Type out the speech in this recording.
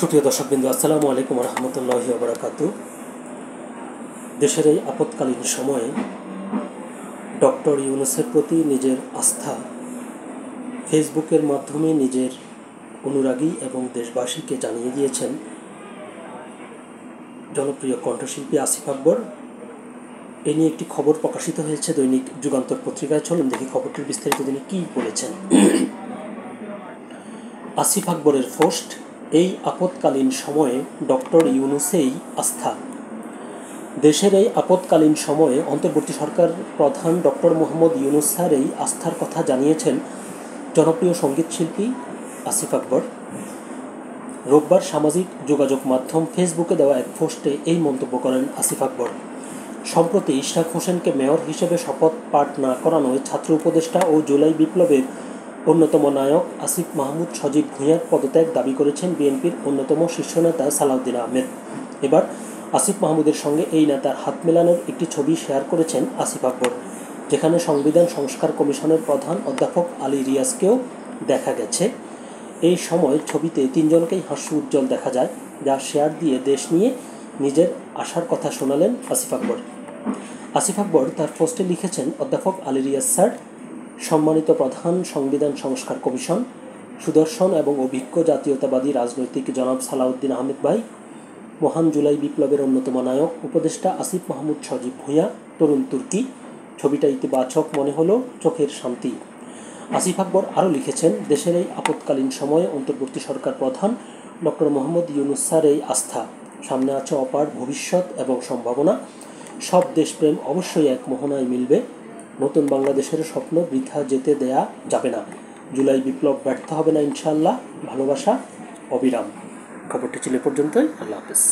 সুপ্রিয় দর্শকবৃন্দ, আসসালামু আলাইকুম রহমতুল্লাহি ওয়া বারাকাতুহু। দেশের এই আপৎকালীন সময়ে ডক্টর ইউনূসের প্রতি নিজের আস্থা ফেসবুকের মাধ্যমে নিজের অনুরাগী এবং দেশবাসীকে জানিয়ে দিয়েছেন জনপ্রিয় কণ্ঠশিল্পী আসিফ আকবর। এ নিয়ে একটি খবর প্রকাশিত হয়েছে দৈনিক যুগান্তর পত্রিকায়। চলুন দেখি খবরটির বিস্তারিত তিনি কী বলেছেন। আসিফ আকবরের পোস্ট, এই আপৎকালীন সময়ে ডক্টর ইউনূসেই আস্থা। দেশের এই আপৎকালীন সময়ে অন্তর্বর্তী সরকার প্রধান ডক্টর মোহাম্মদ ইউনূস স্যার এই আস্থার কথা জানিয়েছেন জনপ্রিয় সঙ্গীতশিল্পী আসিফ আকবর। রোববার সামাজিক যোগাযোগ মাধ্যম ফেসবুকে দেওয়া এক পোস্টে এই মন্তব্য করেন আসিফ আকবর। সম্প্রতি ইশরাক হোসেনকে মেয়র হিসেবে শপথ পাঠ না করানোয় ছাত্র উপদেষ্টা ও জুলাই বিপ্লবের অন্যতম নায়ক আসিফ মাহমুদ সজীব ভূঁইয়ার পদত্যাগ দাবি করেছেন বিএনপির অন্যতম শীর্ষ নেতা সালাউদ্দিন আহমেদ। এবার আসিফ মাহমুদের সঙ্গে এই নেতার হাত মেলানোর একটি ছবি শেয়ার করেছেন আসিফ আকবর, যেখানে সংবিধান সংস্কার কমিশনের প্রধান অধ্যাপক আলী রিয়াজকেও দেখা গেছে। এই সময় ছবিতে তিনজনকেই হাস্য উজ্জ্বল দেখা যায়, যা শেয়ার দিয়ে দেশ নিয়ে নিজের আশার কথা শোনালেন আসিফ আকবর। আসিফ আকবর তার পোস্টে লিখেছেন, অধ্যাপক আলী রিয়াজ স্যার, সম্মানিত প্রধান সংবিধান সংস্কার কমিশন, সুদর্শন এবং অভিজ্ঞ জাতীয়তাবাদী রাজনৈতিক জনাব সালাউদ্দিন আহমেদ ভাই, মহান জুলাই বিপ্লবের অন্যতম নায়ক উপদেষ্টা আসিফ মাহমুদ সজীব ভূঁইয়া, তরুণ তুর্কি। ছবিটা ইতিবাচক মনে হলো, চোখের শান্তি। আসিফ আকবর আরও লিখেছেন, দেশের এই আপৎকালীন সময়ে অন্তর্বর্তী সরকার প্রধান ডক্টর মোহাম্মদ ইউনূস স্যার এই আস্থা। সামনে আছে অপার ভবিষ্যৎ এবং সম্ভাবনা। সব দেশপ্রেম অবশ্যই এক মোহনায় মিলবে। নতুন বাংলাদেশের স্বপ্ন বৃথা যেতে দেয়া যাবে না। জুলাই বিপ্লব ব্যর্থ হবে না ইনশাআল্লাহ। ভালোবাসা অবিরাম। খবরটি ছিল পর্যন্তই। আল্লাহ হাফেজ।